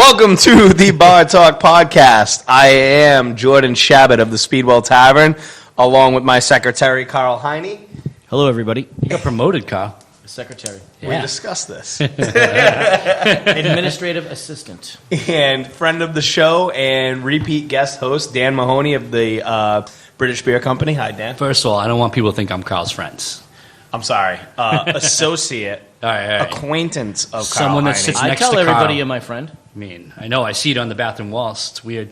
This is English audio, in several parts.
Welcome to the Bar Talk Podcast. I am Jordan Shabbat of the Speedwell Tavern, along with my secretary, Karl. Hello, everybody. You got promoted, Karl. Secretary. We discussed this. Administrative assistant. And friend of the show and repeat guest host, Dan Mahoney of the British Beer Company. Hi, Dan. First of all, I don't want people to think I'm Karl's friends. I'm sorry. Associate, All right. acquaintance of Karl. Someone that sits I next tell to everybody Karl. you're my friend. I mean, I know I see it on the bathroom walls. It's weird.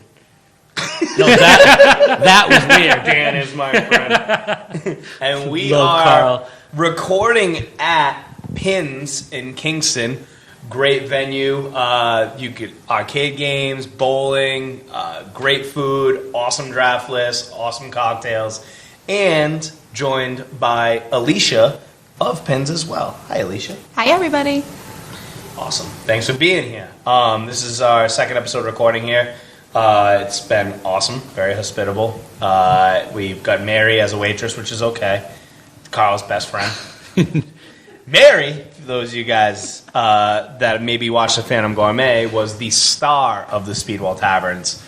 No, that was weird. Dan is my friend. And we Love are Karl. recording at Pinz in Kingston. Great venue. You could arcade games, bowling, great food, awesome draft list, awesome cocktails, and joined by Alicia of Pinz as well. Hi, Alicia. Hi, everybody. Awesome. Thanks for being here. This is our second episode recording here. It's been awesome, very hospitable. We've got Mary as a waitress, which is okay. Karl's best friend. Mary, for those of you guys that maybe watched the Phantom Gourmet, was the star of the Speedwell Tavern's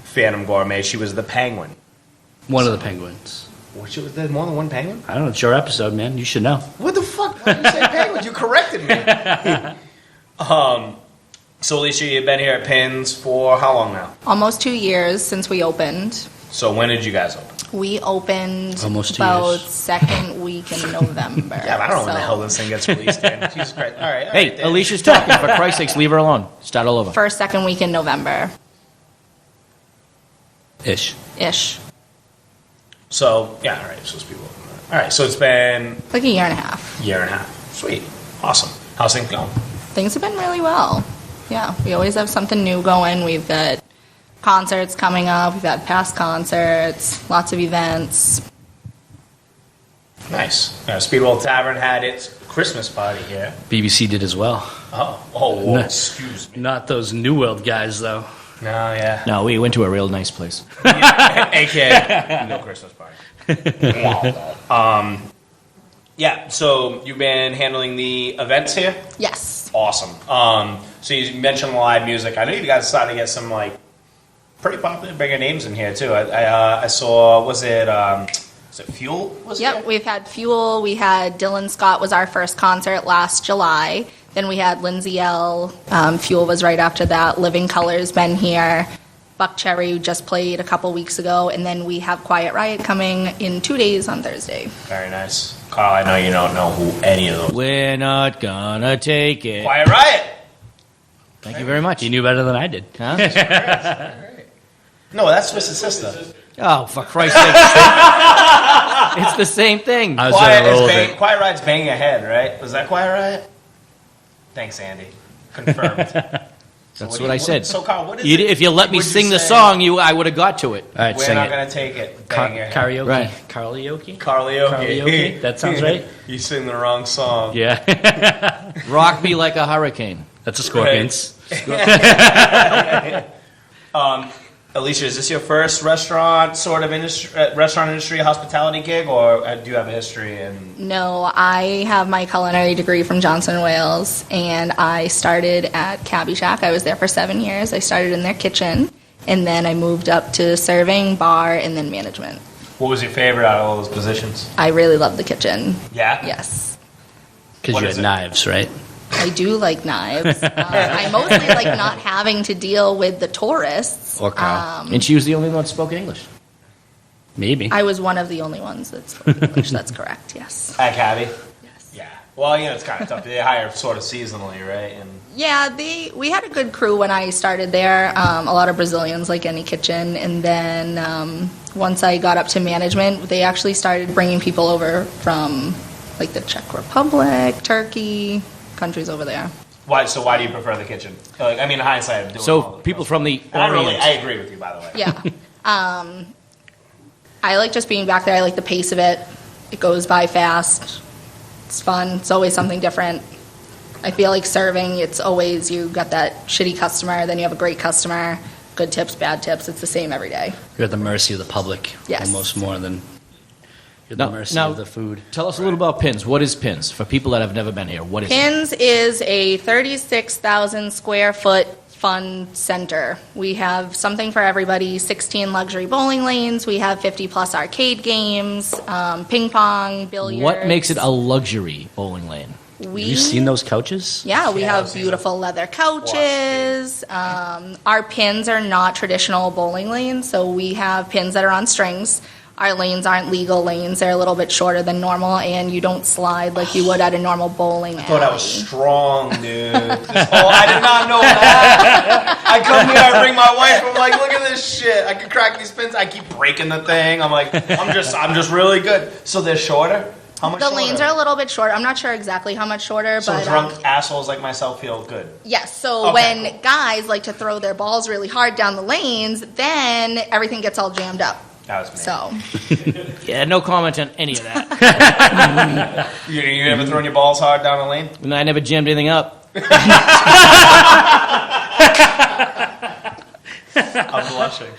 Phantom Gourmet. She was the penguin. One of the penguins. Was there more than one penguin? I don't know. It's your episode, man. You should know. What the fuck? Why did you say penguin? You corrected me. So, Alicia, you've been here at Pinz for how long now? Almost 2 years since we opened. So when did you guys open? We opened Almost 2 about years. second week in November. Yeah, but I don't know when the So, hell this thing gets released in. Jesus Christ. All right. Hey, Alicia's talking. For Christ's sakes, leave her alone. Start all over. First, second week in November. Ish. So, yeah, all right. So, Speedwell. All right. So it's been Like a year and a half. a year and a half. Sweet. Awesome. How's things going? Things have been really well. Yeah, we always have something new going. We've got concerts coming up. We've had past concerts, lots of events. Nice. Speedwell Tavern had its Christmas party here. BBC did as well. Oh, whoa, excuse me. Not those New World guys, though. No, yeah. No, we went to a real nice place. AKA no Christmas party. Yeah, so you've been handling the events here? Yes. Awesome. So you mentioned live music. I know you guys started to get some like pretty popular, bigger names in here too. I saw. Was it Fuel? Yep, we've had Fuel. We had Dylan Scott was our first concert last July. Then we had Lindsay L. Fuel was right after that. Living Color's been here. Buck Cherry just played a couple weeks ago. And then we have Quiet Riot coming in 2 days on Thursday. Very nice. Karl, I know you don't know who any of those. We're not gonna take it. Quiet Riot. Thank you very much. You knew better than I did. Huh? No, that's Twisted Sister. Oh, for Christ's sake. It's the same thing. I was on a roll with it. Quiet Riot's Bang Your Head, right? Was that Quiet Riot? Thanks, Andy. Confirmed. That's what I said. So, Karl, what is You, it? if you let me Would you sing the say, song, I would have got to it. All right, We're sing not it. going to take it. Bang Your Head. Karaoke. Right. Karaoke? Karaoke. That sounds right. You sing the wrong song. Yeah. Rock me like a hurricane. That's a Scorpions. Alicia, is this your first restaurant industry, hospitality gig, or do you have a history in? No, I have my culinary degree from Johnson & Wales, and I started at Cabbie Shack. I was there for 7 years. I started in their kitchen, and then I moved up to serving, bar, and then management. What was your favorite out of all those positions? I really love the kitchen. Yeah? Yes. Because What you is had it? knives, right? I do like knives. I mostly like not having to deal with the tourists. Or Karl. And she was the only one that spoke English. Maybe. I was one of the only ones that spoke English. That's correct, yes. At Cabbie? Yes. Yeah. Well, it's kind of tough. They hire sort of seasonally, right? And Yeah, we had a good crew when I started there. A lot of Brazilians, like any kitchen. And then once I got up to management, they actually started bringing people over from like the Czech Republic, Turkey, countries over there. why do you prefer the kitchen? In hindsight, I'm doing all So the people stuff. from the I Orient. agree with you, by the way. Yeah. I like just being back there. I like the pace of it. It goes by fast. It's fun. It's always something different. I feel like serving, it's always you got that shitty customer, then you have a great customer, good tips, bad tips. It's the same every day. You're at the mercy of the public. Yes. Almost more than you're at the mercy of the food. Tell us a little about Pinz. What is Pinz? For people that have never been here, what is it? Pinz is a 36,000 square foot fun center. We have something for everybody, 16 luxury bowling lanes. We have 50-plus arcade games, ping pong, billiards. What makes it a luxury bowling lane? Have you seen those couches? Yeah, we Yeah, I've have seen beautiful leather couches. Our pins are not traditional bowling lanes, so we have pins that are on strings. Our lanes aren't legal lanes. They're a little bit shorter than normal, and you don't slide like you would at a normal bowling alley. I thought I was strong, dude. I did not know that. I come here, I bring my wife, I'm like, look at this shit. I can crack these pins. I keep breaking the thing. I'm like, I'm just really good. So they're shorter? How much The shorter? lanes are a little bit shorter. I'm not sure exactly how much shorter, So but drunk assholes like myself feel good. yes. So Okay, when cool. guys like to throw their balls really hard down the lanes, then everything gets all jammed up. That was me. So Yeah, no comment on any of that. You ever thrown your balls hard down a lane? And I never jammed anything up. I'm blushing.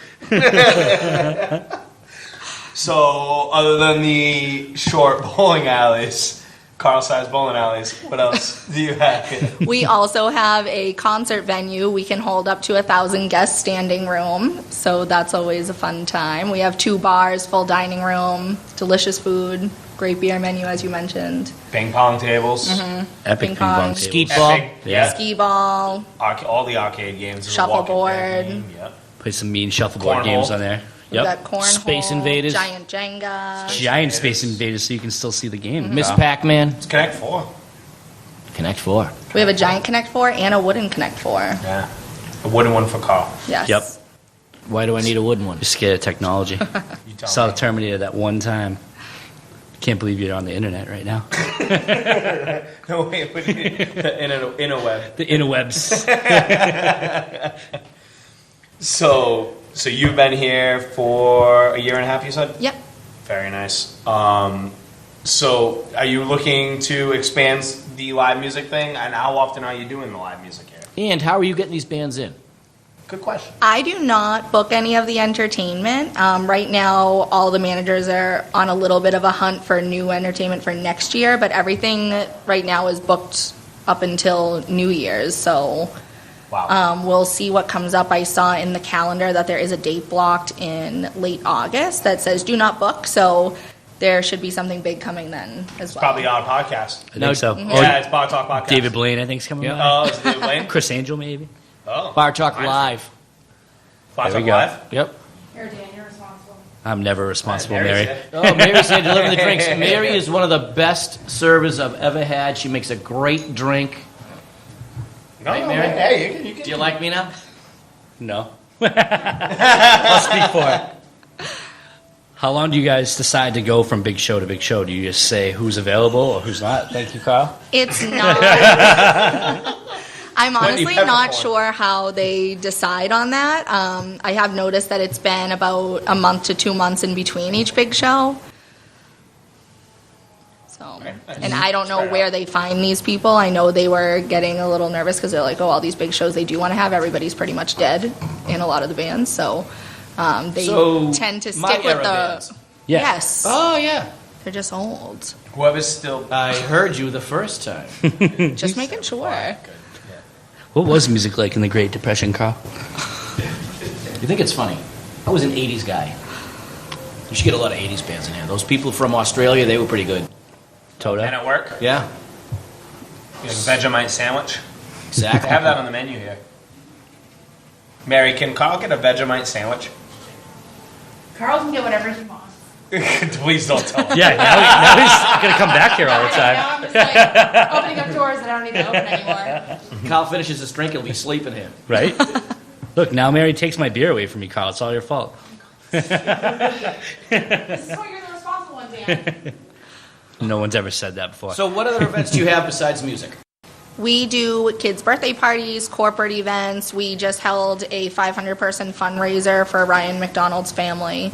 So, other than the short bowling alleys, Karl-sized bowling alleys, what else do you have? we also have a concert venue. We can hold up to 1,000 guest standing room. So that's always a fun time. We have 2 bars, full dining room, delicious food, great beer menu, as you mentioned. Ping pong tables, Epic Ping ping pong pong. tables. Skeet ball. Epic, yeah. Skee ball. All the arcade games. There's a walking dead Shuffleboard. game, Yep. Play some mean shuffleboard Cornhole. games on there. We've Yep. got cornhole, Space Invaders. giant Jenga. Giant Space Invaders, so you can still see the game. Miss Wow. Pac-Man. It's Connect 4. Connect 4. We have a giant Connect 4 and a wooden Connect 4. Yeah. A wooden one for Karl. Yes. Yep. Why do I need a wooden one? Just scared of technology. You tell Saw me. the Terminator that one time. Can't believe you're on the internet right now. No, wait, what do you mean? The interweb. The interwebs. So you've been here for a year and a half, you said? Yep. Very nice. So are you looking to expand the live music thing? And how often are you doing the live music here? And how are you getting these bands in? Good question. I do not book any of the entertainment. Right now, all the managers are on a little bit of a hunt for new entertainment for next year, but everything right now is booked up until New Year's. So Wow. we'll see what comes up. I saw in the calendar that there is a date blocked in late August that says do not book. So there should be something big coming then as well. Probably on a podcast. I No, think so. Yeah, it's Bar Talk Podcast. David Blaine, I think, is coming Yeah. on. Oh, it's David Blaine? Chris Angel, maybe. Oh. Bar Talk Nice. Live. Bar There we Talk go. Live? Yep. Here, Dan, you're responsible. I'm never responsible, Mary's Mary. here. Oh, Mary's here delivering the drinks. Mary is one of the best servers I've ever had. She makes a great drink. No, Right, no, Mary? hey, you can. Do you like me now? No. I'll speak for it. How long do you guys decide to go from big show to big show? Do you just say who's available or who's not? Thank you, Karl. It's not. I'm Wendy honestly not Peppercorn. sure how they decide on that. I have noticed that it's been about a month to 2 months in between each big show. So, and I don't know where they find these people. I know they were getting a little nervous because they're like, oh, all these big shows they do want to have, everybody's pretty much dead in a lot of the bands. So they So, tend to my stick with era the. bands. Yeah. Yes. Oh, yeah. They're just old. Whoever's still. I heard you the first time. Just making sure. Good. Yeah. What was music like in the Great Depression, Karl? You think it's funny? I was an 80s guy. You should get a lot of 80s bands in here. Those people from Australia, they were pretty good. Toto? And at work? Yeah, You have a Vegemite sandwich? They exactly. have that on the menu here. Mary, can Karl get a Vegemite sandwich? Karl can get whatever he wants. Please don't tell him. Yeah, now he's going to come back here all the time. Now I'm just like opening up doors that I don't need to open anymore. Carl finishes his drink, he'll be sleeping here. Right? Look, now Mary takes my beer away from me, Karl. It's all your fault. This is why you're the responsible one, Dan. No one's ever said that before. So what other events do you have besides music? We do kids' birthday parties, corporate events. We just held a 500-person fundraiser for Ryan McDonald's family.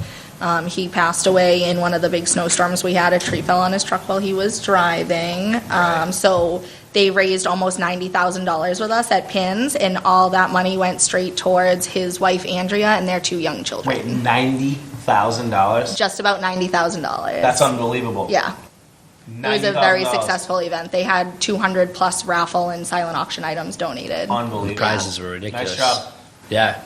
He passed away in one of the big snowstorms we had. A tree fell on his truck while he was driving. So they raised almost $90,000 with us at Pinz, and all that money went straight towards his wife, Andrea, and their 2 young children. Wait, $90,000? Just about $90,000. That's unbelievable. Yeah. It was a very $90,000. successful event. They had 200 plus raffle and silent auction items donated. Unbelievable. The prizes were ridiculous. Nice job. Yeah.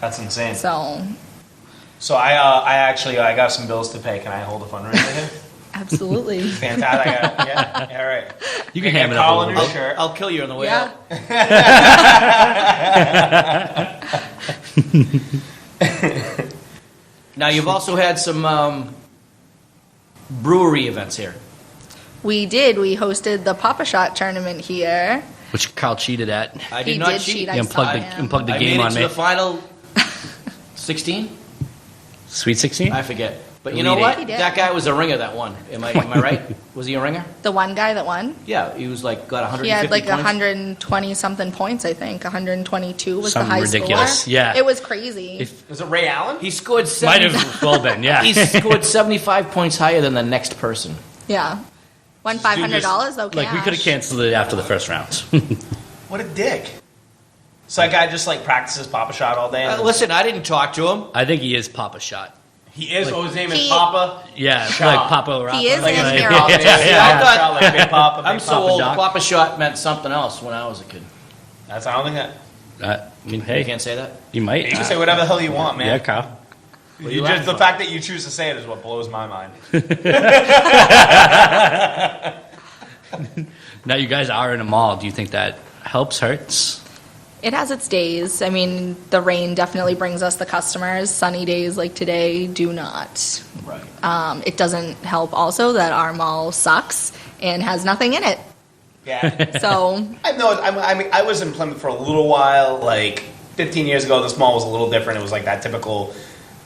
That's insane. So, I got some bills to pay. Can I hold a fundraiser here? absolutely. Fantastic. Yeah, all right. You can I ham got it up a Karl little in his bit. shirt. I'll kill you on the way Yeah. out. Now, you've also had some brewery events here. We did. We hosted the Papa Shot tournament here. Which Karl cheated at. I He did not did cheat. cheat. I You saw unplugged him. the, unplugged the I game made it on to me. the final 16. Sweet 16? I forget. But you Elite know what? He did. That guy was a ringer that won. Am I right? Was he a ringer? The one guy that won, Yeah, he was like, got 150 he had like points. 120 something points, I think. 122 was Something the high ridiculous. score. Yeah. It was crazy. If- Was it Ray Allen? He scored Might 70, have well been, yeah. he scored 75 points higher than the next person. Yeah. Won $500 though, cash. Like, we could have canceled it after the first round. What a dick. So that guy just like practices Papa Shot all day? Listen, I didn't talk to him. I think he is Papa Shot. He is? His name is He- Papa? Yeah, Shot. like Papa Rappa. He is Like in his here big all Papa, day. I thought- Shot, like Big Papa, I'm Big so Papa. old. Doc. Papa Shot meant something else when I was a kid. I don't think that... I mean, You hey, can't say that? you might. You can say whatever the hell you want, man. Yeah, Karl. What are you You just, laughing the for? fact that you choose to say it is what blows my mind. Now you guys are in a mall. Do you think that helps, hurts? It has its days. I mean, the rain definitely brings us the customers. Sunny days like today do not. Right. It doesn't help also that our mall sucks and has nothing in it. Yeah. So, I was in Plymouth for a little while. Like 15 years ago, this mall was a little different. It was like that typical,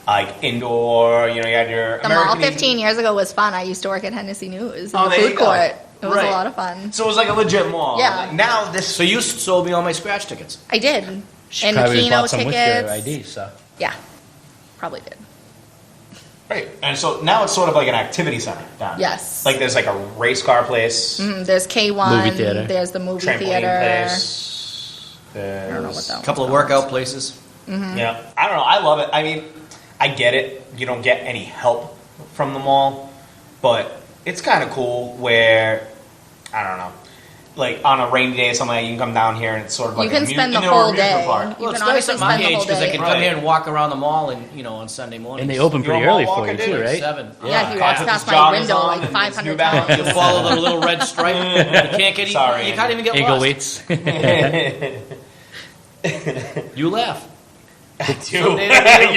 like indoor. You know, you had your the American mall 15 years ago was fun. I used to work at Hennessy News in Oh, the there you food go. court. It was Right. a lot of fun. So it was like a legit mall. Yeah. Like, now this. So you sold me all my scratch tickets. I did. She And probably Keno bought some with tickets. your ID, so. Yeah, probably did. Right. And so now it's sort of like an activity center down. Yes. Like there's like a race car place, There's K1. Movie theater. There's the movie trampoline theater. place. I don't know what that A one's couple of called. workout places. Yeah. I don't know. I love it. I mean, I get it. You don't get any help from the mall, but it's kind of cool where, I don't know, like on a rainy day or something, you can come down here and it's sort of like You can an spend the amusement whole day. park. You Well, can it's nice honestly at my spend the age whole because I day. can Right. come here and walk around the mall and on Sunday mornings. And they open You're a pretty mall early for walker, you, dude? too, right? 7. Yeah, he Carl walks puts past his my joggers window on like and his 500 New Balance. times. You follow the little red stripe. You can't get. Sorry, You can't even get Eagle lost. weights. You laugh. Dude, Someday they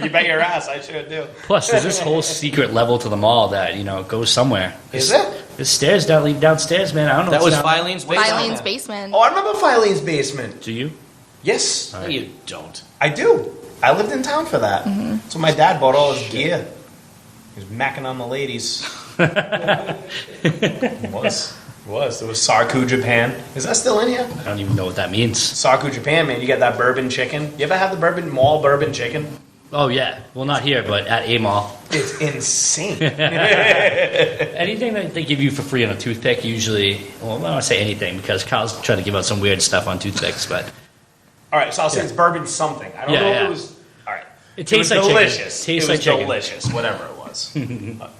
you bet your ass I sure do. Plus, there's this whole secret level to the mall that, goes somewhere. Is it? There's stairs lead downstairs, man. I don't know That what's was down there. Filene's basement. Filene's basement. Oh, I remember Filene's basement. Do you? Yes, No, you don't. I do. I lived in town for that. So my dad bought all his gear. He was macking on the ladies. Was. There was Sarku Japan. Is that still in here? I don't even know what that means. Sarku Japan, man. You get that bourbon chicken. You ever have the bourbon chicken? Oh, yeah. Well, not here, but at a mall. It's insane. Anything that they give you for free on a toothpick, usually, well, I don't want to say anything because Kyle's trying to give out some weird stuff on toothpicks, but All right, so I'll say it's bourbon something. I don't Yeah, know if yeah. it was. All right, it tastes was like delicious. chicken. Tastes it was like chicken. delicious, whatever it was.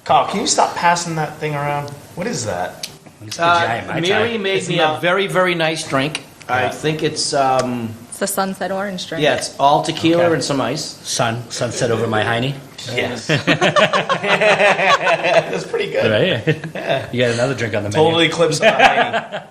Carl, can you stop passing that thing around? What is that? It's the giant Mai Tai. Mary made It's me not- a very, very nice drink. I Yeah. think it's It's the Sunset Orange drink. yeah, it's all tequila Okay. and some ice. Sunset over my hiney. Yes. That's pretty good. Right? You got another drink on the menu. Totally eclipsed my Heine.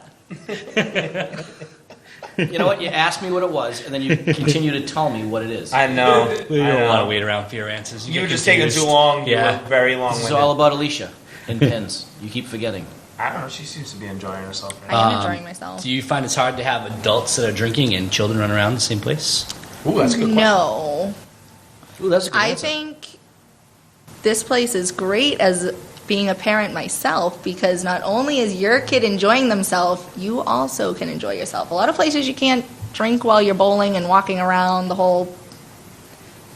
You know what? You asked me what it was, and then you continue to tell me what it is. I know. You I don't know. want to wait around for your answers. You were get just taking confused. too long. You Yeah. were very long This is winded. all about Alicia and Pinz. You keep forgetting. I don't know. She seems to be enjoying herself. Right I am Um, enjoying myself. Do you find it's hard to have adults that are drinking and children run around the same place? now. Ooh, that's a good question. No. Ooh, that's a good I answer. think this place is great as being a parent myself because not only is your kid enjoying themselves, you also can enjoy yourself. A lot of places you can't drink while you're bowling and walking around the whole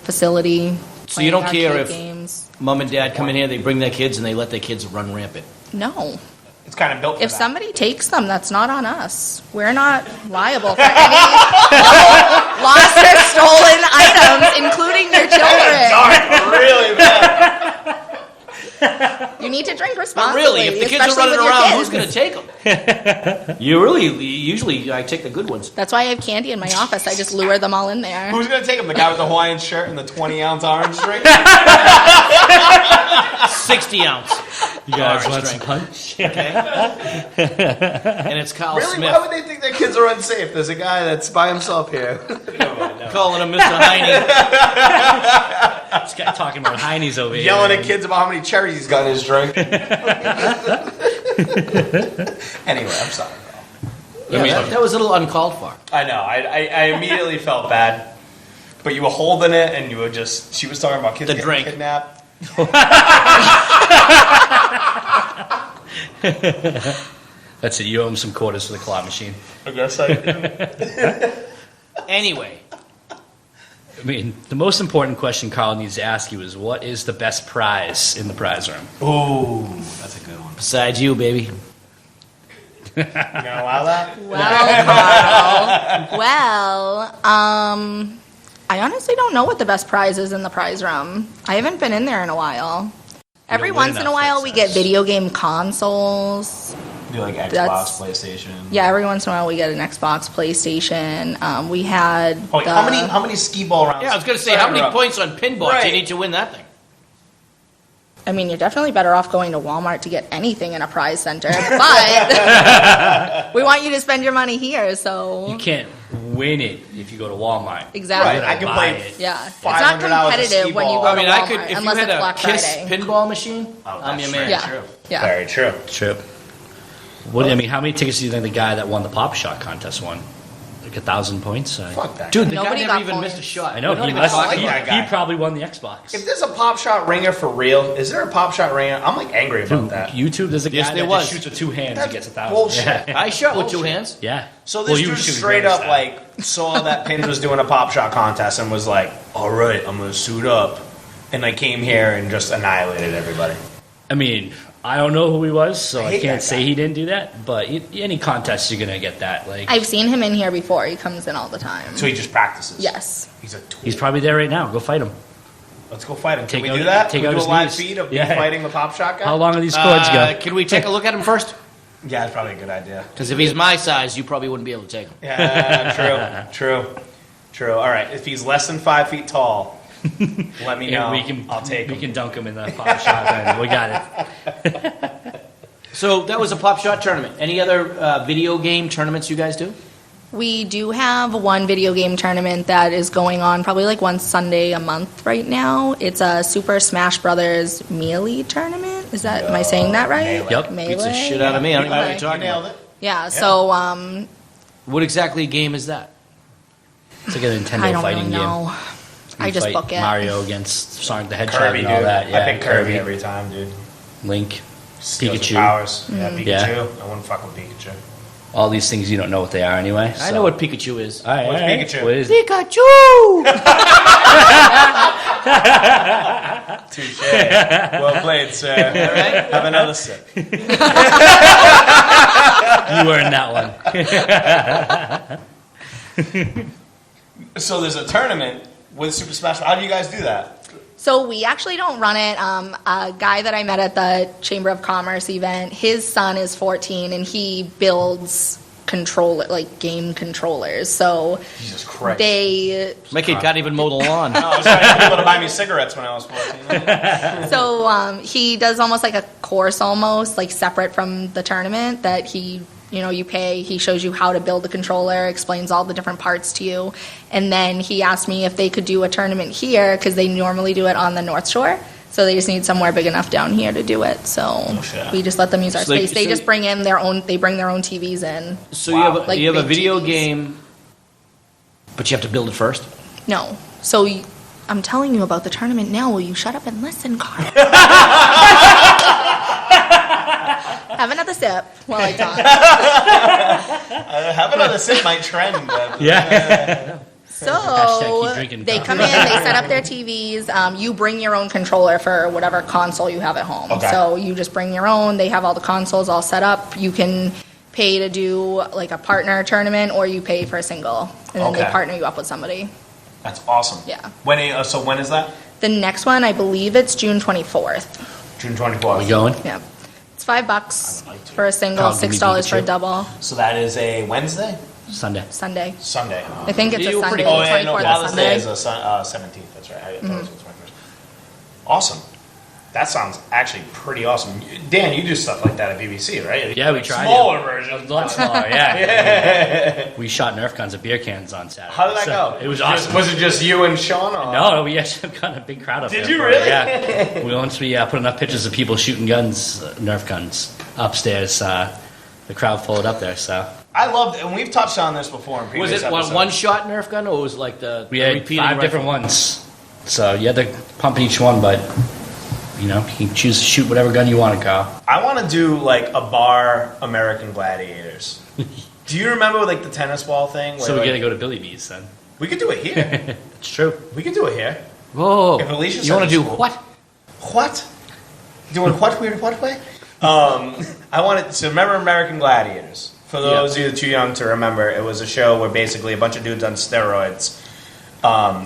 facility. So you don't playing care arcade if- games. Mom and Dad come in here, they bring their kids, and they let their kids run rampant. No. It's kind of built for If that. somebody takes them, that's not on us. We're not liable for any lost or stolen items, including your children. Dark, really bad. You need to drink Not responsibly. really. If the kids are especially running with your around, kids. who's going to take them? Usually I take the good ones. That's why I have candy in my office. I just lure them all in there. Who's gonna take him? The guy with the Hawaiian shirt and the 20-ounce orange drink? 60 ounce. You guys Orange want some drink. punch? And it's Karl Really? Smith. Why would they think their kids are unsafe? There's a guy that's by himself here. Calling him Mr. Heine. This guy talking about heinies over here. Yelling at kids about how many cherries he's got in his drink. Anyway, I'm sorry. Yeah, that was a little uncalled for. I know. I immediately felt bad. But you were holding it and you were just... She was talking about kids The getting drink. kidnapped. That's it. You owe him some quarters for the claw machine. I guess I do. Anyway, I mean, the most important question Karl needs to ask you is, what is the best prize in the prize room? Ooh, that's a good one. besides you, baby. You gonna allow that? Well, Karl. Well, I honestly don't know what the best prize is in the prize room. I haven't been in there in a while. Every don't once win in a enough, while, it we get says. video game consoles. Do like Xbox, That's- PlayStation. Yeah, every once in a while we get an Xbox, PlayStation. We had Oh, wait, the, how many skee ball rounds? Yeah, I was going to say, how many points on pinball do Right. you need to win that thing? I mean, you're definitely better off going to Walmart to get anything in a prize center, but we want you to spend your money here, so You can't win it if you go to Walmart. exactly. Right, I can Buy play. it. Yeah, it's 500 not hours of competitive when you skee-ball. go I mean, to I Walmart, could, if you unless had it's a Black KISS Friday. pinball machine, Oh, I'm that's your man. Yeah. true. Yeah. Very true. True. What, I mean, how many tickets do you think the guy that won the Pop Shot contest won? Like 1,000 points? Fuck that. Dude, the Nobody guy got never even points. missed a shot. I know, We're not he, even must, talking like he, that guy. he probably won the Xbox. If there's a pop shot ringer for real, is there a pop shot ringer? I'm like angry about that. YouTube, there's a guy Yes, that there just was. shoots with two hands That's and gets 1,000. bullshit. Yeah. I shot with two Bullshit. hands. Yeah. So Well, this you dude were shooting straight grand up style. like saw that Pinz was doing a pop shot contest and was like, "All right, I'm gonna suit up," and I came here and just annihilated everybody. I mean, I don't know who he was, so I I hate can't that say guy. he didn't do that. But any contest, you're gonna get that. Like, I've seen him in here before. He comes in all the time. So he just practices. Yes. He's a tool. he's probably there right now. Go fight him. Let's go fight him. Can Take we out- do that? take Can out we do his a live knees. feed of me Yeah. fighting the pop shot guy? How long are these cords go? Can we take a look at him first? Yeah, it's probably a good idea. Because if he's my size, you probably wouldn't be able to take him. Yeah, true. All right, if he's less than 5 feet tall, let me know. Yeah, I'll take we him. can dunk him in the Pop Shot. Then. We got it. So that was a Pop Shot tournament. Any other video game tournaments you guys do? We do have one video game tournament that is going on probably like one Sunday a month right now. It's a Super Smash Brothers Melee tournament. Is that, am I saying that right? Melee. Yep. Melee? Beats the shit out of me. I don't even know what Okay. you're talking Nailed about. it. Yeah, so What exactly game is that? It's like a Nintendo I don't fighting really know. game. I just fight book it. Mario against Sonic the Hedgehog Kirby, and dude. all that. Yeah, I pick Kirby every time, dude. Link, Steals Pikachu. the powers. Yeah, Mm. Pikachu. Yeah. I wouldn't fuck with Pikachu. all these things you don't know what they are anyway. I so- know what Pikachu is. All right, What's all right. Pikachu? What is it? Pikachu! Touche. Well played, sir. All right, have another sip. You earned that one. So there's a tournament with Super Smash. How do you guys do that? So we actually don't run it. A guy that I met at the Chamber of Commerce event, his son is 14 and he builds game controllers. So Jesus Christ. they My kid can't even mow the lawn. I was trying to get people to buy me cigarettes when I was 14. So he does almost like a course almost, like separate from the tournament that he, you pay. He shows you how to build the controller, explains all the different parts to you. And then he asked me if they could do a tournament here because they normally do it on the North Shore. So they just need somewhere big enough down here to do it. So shit. we just let them use our So, like, space. They so- just bring in they bring their own TVs in. So Wow. Like you have a big video TVs. game, but you have to build it first? No. So I'm telling you about the tournament now. Will you shut up and listen, Karl? Have another sip while I talk. Have another sip might trend. Yeah. So Hashtag keep drinking, they Karl. come in, they set up their TVs. You bring your own controller for whatever console you have at home. Okay. So you just bring your own. They have all the consoles all set up. You can pay to do like a partner tournament, or you pay for a single, and then they Okay. partner you up with somebody. That's awesome. Yeah. So when is that? The next one, I believe it's June 24th. June 24th. We going? Yeah. It's $5 for a single, Carl, give me $6 for a Pikachu. double. So that is a Wednesday? Sunday. Sunday. Sunday. I think it's a You were Sunday. pretty- Oh, yeah, no, 24th Father's Day is Sunday. a 17th. That's right. I thought it was the 21st. Awesome. That sounds actually pretty awesome. Dan, you do stuff like that at BBC, right? Yeah, we tried. Smaller version. A lot smaller, yeah. We shot Nerf guns at beer cans on Saturday. How did that So, go? It was awesome. Was it just you and Sean? Or? No, we actually got a big crowd up Did there. you for it, really? Yeah. Once we put enough pictures of people shooting guns, Nerf guns, upstairs, the crowd followed up there. So I loved it, and we've touched on this before in Was previous it episodes. one shot Nerf gun, or was it like the we had repeating 5 rifle? different ones. So you had to pump each one, but you can choose to shoot whatever gun you want, Carl. I want to do like a bar American Gladiators. Do you remember like the tennis ball thing? So where, we got like, to go to Billy B's then. we could do it here. It's true. We could do it here. Whoa! If Alicia you want said to do it's cool. what? What? Doing what weird what way? I wanted to remember American Gladiators. For those of you too young to remember, it was a show where basically a bunch of dudes on steroids.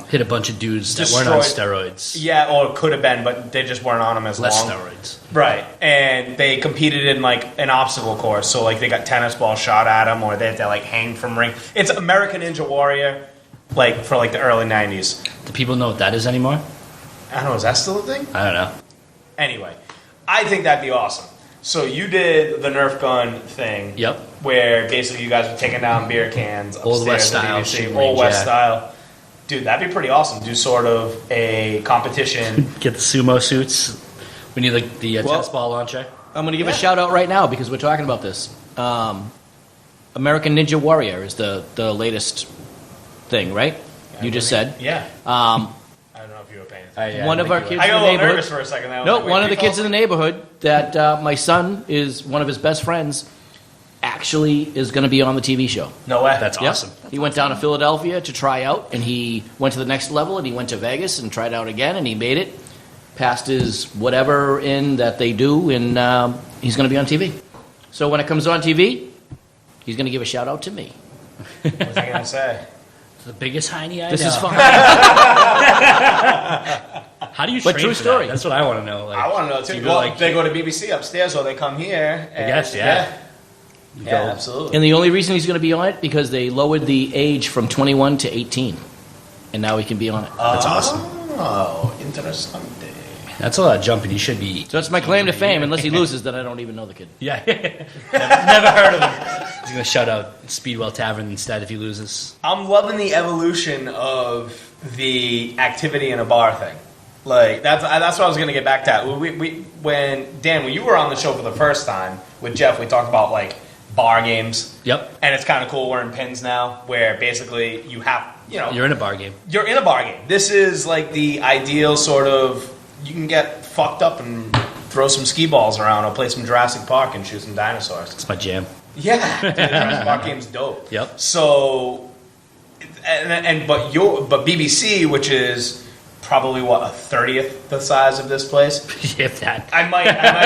Hit a bunch of dudes that weren't on steroids. Yeah, or it could have been, but they just weren't on them as Less long. steroids. Right, and they competed in like an obstacle course. So like they got tennis balls shot at them, or they had to like hang from ring. It's American Ninja Warrior, like for like the early '90s. Do people know what that is anymore? I don't know, is that still a thing? I don't know. Anyway, I think that'd be awesome. So you did the Nerf gun thing. Yep. Where basically you guys were taking down beer cans upstairs Old West at style BBC, shooting Old range, West yeah. style. Dude, that'd be pretty awesome. Do sort of a competition. Get the sumo suits. We need the tennis ball launcher. I'm going to give a shout out right now because we're talking about this. American Ninja Warrior is the latest thing, right? You just said. Yeah. Um, I don't know if you were paying attention. one of our kids I in got a the little neighborhood. nervous for a second. No, one of the kids in the neighborhood that my son is one of his best friends actually is going to be on the TV show. No way. That's Yep. awesome. He went down to Philadelphia to try out, and he went to the next level, and he went to Vegas and tried out again, and he made it. Passed his whatever in that they do, and he's going to be on TV. So when it comes on TV, he's going to give a shout out to me. What was I going to say? The biggest hiney I This know. is fun. How do you But train true for story. that? That's what I want to know. Like, I want to know do too. you go, Well, like, they go to BBC upstairs or they come here. And, guess, yeah. Yeah, go- absolutely. And the only reason he's going to be on it because they lowered the age from 21 to 18, and now he can be on it. That's awesome. Oh, interesting. That's a lot of jumping. You should be. So that's my claim to fame. Unless he loses, then I don't even know the kid. Yeah. Never heard of him. He's going to shout out Speedwell Tavern instead if he loses. I'm loving the evolution of the activity in a bar thing. Like that's what I was going to get back to. When you were on the show for the first time with Jeff, we talked about like bar games. Yep. And it's kind of cool. We're in Pinz now, where basically you have You're in a bar game. you're in a bar game. This is like the ideal sort of. You can get fucked up and throw some skee balls around, or play some Jurassic Park and shoot some dinosaurs. It's my jam. Yeah, dude, the Jurassic Park game's dope. Yep. So, but BBC, which is probably what, a 30th the size of this place. If that. I might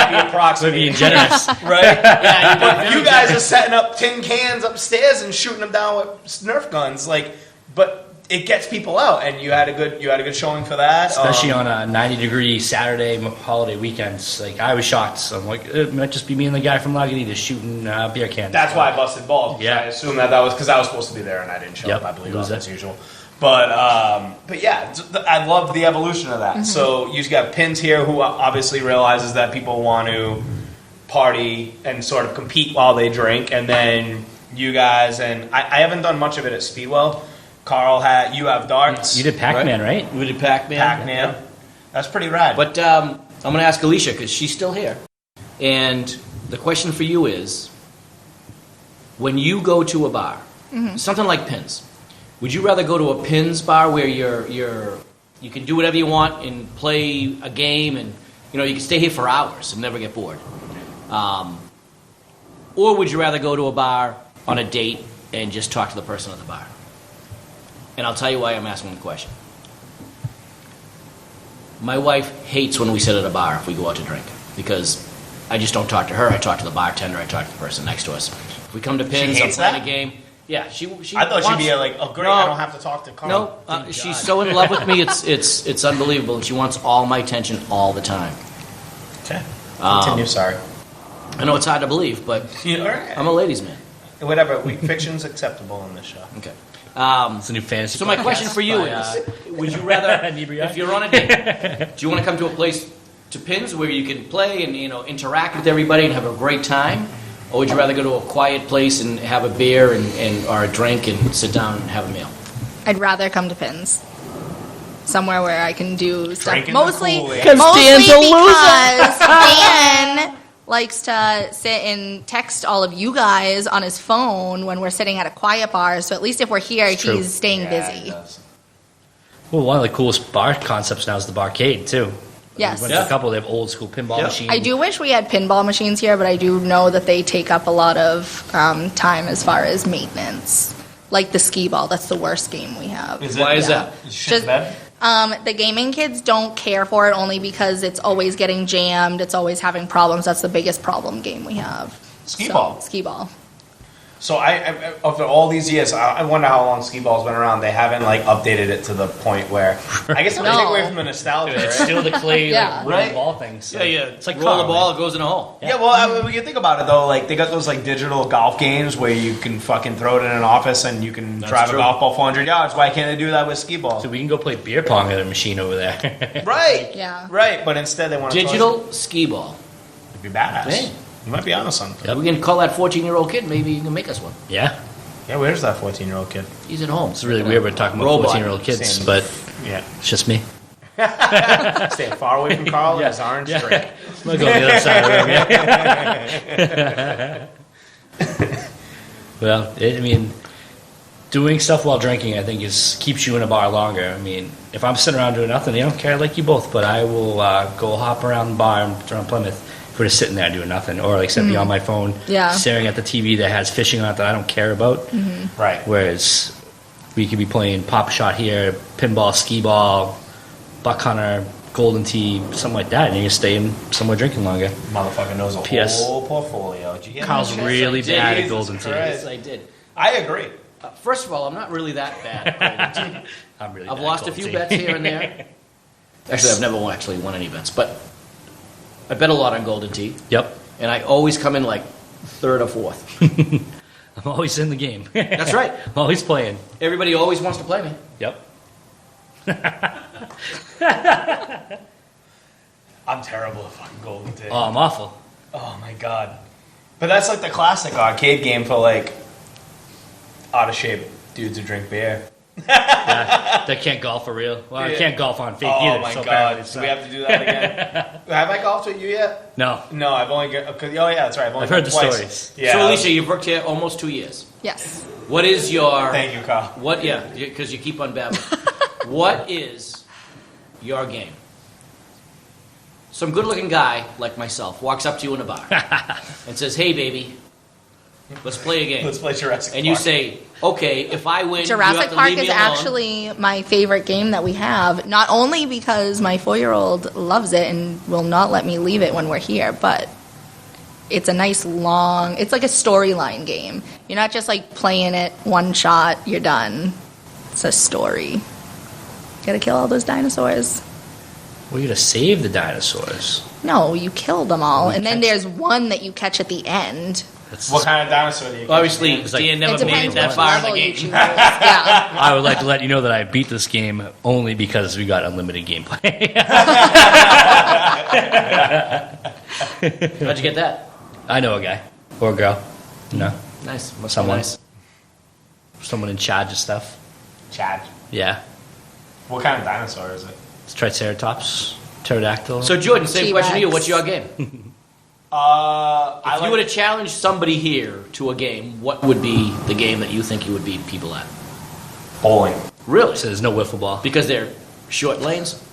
be We're approximating. being generous. Right? Yeah, but you guys are setting up tin cans upstairs and shooting them down with Nerf guns, but it gets people out, and you had a good showing for that, Especially on a 90-degree Saturday holiday weekends. Like, I was shocked. So I'm like, it might just be me and the guy from Lagunitas shooting beer cans. That's why I busted balls. Yeah. I assume that was because I was supposed to be there and I didn't show Yep, up. I believe loser. as usual. But yeah, I love the evolution of that. Mm-hmm. So you've got Pinz here, who obviously realizes that people want to party and sort of compete while they drink, and then you guys, and I haven't done much of it at Speedwell. Karl you have darts. You did Pac-Man, right? We did Pac-Man. Pac-Man. That's pretty rad. But I'm going to ask Alicia because she's still here. And the question for you is, when you go to a bar, something like Pinz, would you rather go to a Pinz bar where you can do whatever you want and play a game and you can stay here for hours and never get bored? Or would you rather go to a bar on a date and just talk to the person at the bar? And I'll tell you why I'm asking the question. My wife hates when we sit at a bar if we go out to drink because I just don't talk to her. I talk to the bartender. I talk to the person next to us. If we come to Pinz, I'm hates playing that? a game. Yeah, she I thought she'd wants- be like, oh great, No. I don't have to talk to Karl. No, she's so in love with me. It's unbelievable, and she wants all my attention all the time. Okay. Continue. Sorry. I know it's hard to believe, but All right. I'm a ladies' man. Whatever. Fiction's acceptable in this show. Okay. It's a new fantasy. So my question for you is, would you rather, if you're on a date, do you want to come to a place to Pinz where you can play and interact with everybody and have a great time, or would you rather go to a quiet place and have a beer and or a drink and sit down and have a meal? I'd rather come to Pinz. Somewhere where I can do stuff. Drinking the Mostly Kool-Aid. because Dan likes to sit and text all of you guys on his phone when we're sitting at a quiet bar. So at least if we're here, true. he's staying Yeah, busy. it does. Well, one of the coolest bar concepts now is the barcade too. Yes. We went to a couple. They have old school pinball machines. I do wish we had pinball machines here, but I do know that they take up a lot of time as far as maintenance. Like the skee ball, that's the worst game we have. Why is that? Shit bad? The gaming kids don't care for it only because it's always getting jammed. It's always having problems. That's the biggest problem game we have. Skee ball. Skee ball. So I after all these years, I wonder how long skee ball's been around. They haven't updated it to the point where I guess I'm No. take away from the nostalgia. It's Right? still the clay Yeah. wooden Right. ball thing. So It's like roll Karl, the ball, man. it goes in a hole. Yeah, well, when you think about it though, they got those digital golf games where you can fucking throw it in an office and you can drive true. a golf ball 400 yards. Why can't they do that with skee balls? So we can go play beer pong at a machine over there. Right. Yeah. Right, but instead they want to Digital skee ball. It'd be badass. Hey. You might be onto something. Yep. We can call that 14-year-old kid. Maybe you can make us one. Yeah. Yeah, where's that 14-year-old kid? He's at home. It's really weird we're talking about Robot. 14-year-old kids, Same. but Yeah. it's just me. Stay far away from Karl and his orange drink. I'm going to go on the other side of the room. Well, doing stuff while drinking, I think, keeps you in a bar longer. I mean, if I'm sitting around doing nothing, I don't care. I like you both, but I will go hop around the bar around Plymouth if we're just sitting there doing nothing, or be on my phone, Yeah. staring at the TV that has fishing on it that I don't care about. Right. Whereas we could be playing pop shot here, pinball, skee ball, buck hunter, golden tee, something like that, and you can stay in somewhere drinking longer. Motherfucker knows a P.S. whole portfolio. Did you hear Kyle's that? really did. bad at Jesus golden tee. Christ. Yes, I did. I agree. First of all, I'm not really that bad at golden tee. I'm really I've bad at lost a golden few tee. bets here and there. Actually, I've never won any bets, but I bet a lot on golden tee, Yep. and I always come in third or fourth. I'm always in the game. That's right. I'm always playing. Everybody always wants to play me. Yep. I'm terrible at fucking golden tee. Oh, I'm awful. Oh my god. But that's the classic arcade game for out of shape dudes who drink beer. Yeah, that can't golf for real. Well, I Yeah. can't golf on fake Oh either. my so god. apparently Do we have to do that again? Have I golfed with you yet? No. No, I've only got. Oh yeah, that's right. I've heard the twice. stories. Yeah. So, Alicia, you've worked here almost 2 years. Yes. What is your... Thank you, Karl. What? Yeah, because you keep on babbling. What is your game? Some good-looking guy like myself walks up to you in a bar and says, "Hey, baby, let's play a game." Let's play Jurassic And you Park. say, "Okay, if I win, you Jurassic have to Park leave me is alone." actually my favorite game that we have, not only because my 4-year-old loves it and will not let me leave it when we're here, but it's a nice long, it's like a storyline game. You're not just playing it one shot, you're done. It's a story. Gotta kill all those dinosaurs. We're going to save the dinosaurs. No, you kill them all, We and then catch there's one that you catch at the end. That's, What kind of dinosaur do you? Obviously, It's like- Dan It never made depends it that which far in the level you game. choose. Yeah. I would like to let you know that I beat this game only because we got unlimited gameplay. How'd you get that? I know a guy. Or a girl. No. Nice. Must Someone. be nice. Someone in charge of stuff. Chad. Yeah. What kind of dinosaur is it? It's Triceratops. Pterodactyl. So, Jordan, same T-Rex. question to you. What's your game? I If you were to challenge somebody here to a game, what would be the game that you think you would beat people at? bowling. Really? So there's no wiffle ball. Because they're short lanes?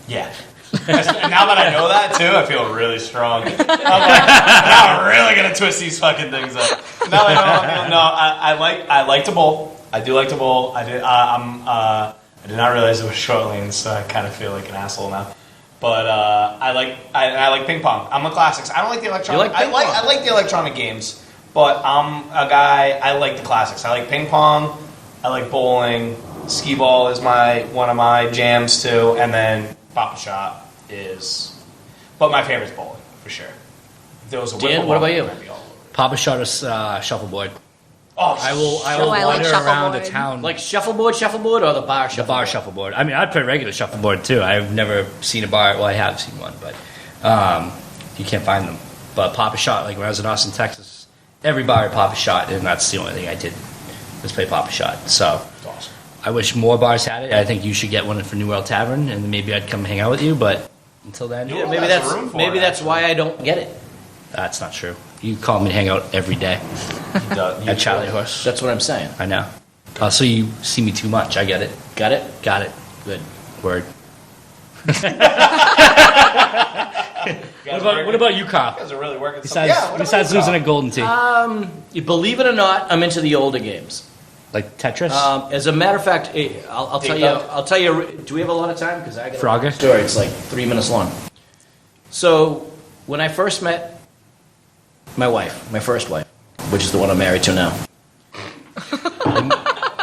Yeah. Now that I know that too, I feel really strong. I'm now I'm really gonna twist these fucking things up. Now I know. I like to bowl. I do like to bowl. I did. I did not realize it was short lanes, so I kind of feel like an asshole now. But I like ping pong. I'm a classics. I don't like the electronic. You like ping pong? I like the electronic games, but I'm a guy. I like the classics. I like ping pong. I like bowling. Skee ball is one of my jams too, and then pop shot is. But my favorite's bowling. for sure. If there was a Dan, wiffle what ball, about you? I'd be all over it. Papa shot us shuffleboard. Oh, I will I like wander around the shuffleboard. town. Like shuffleboard, or the bar the shuffleboard? bar shuffleboard. I mean, I'd play regular shuffleboard too. I've never seen a bar. Well, I have seen one, but you can't find them. But Papa shot, like when I was in Austin, Texas, every bar had Papa shot, and that's the only thing I did was play Papa shot. So That's awesome. I wish more bars had it. I think you should get one for New World Tavern, and maybe I'd come hang out with you. But until then, Yeah, Maybe that's that's a room for maybe it, that's actually. why I don't get it. that's not true. You call me to hang out every day You at Charlie Horse. That's what I'm saying. I know. So you see me too much. I get it. Got it? Got it. Good. Word. guys What about you, Karl? You guys are really working. Besides, besides losing a golden tee, You believe it or not, I'm into the older games. like Tetris, As a matter of fact, I'll tell Big you. Dog. I'll tell you. Do we have a lot of time? Because I got Frogger? a story. It's like 3 minutes long. So when I first met my wife, my first wife, which is the one I'm married to now,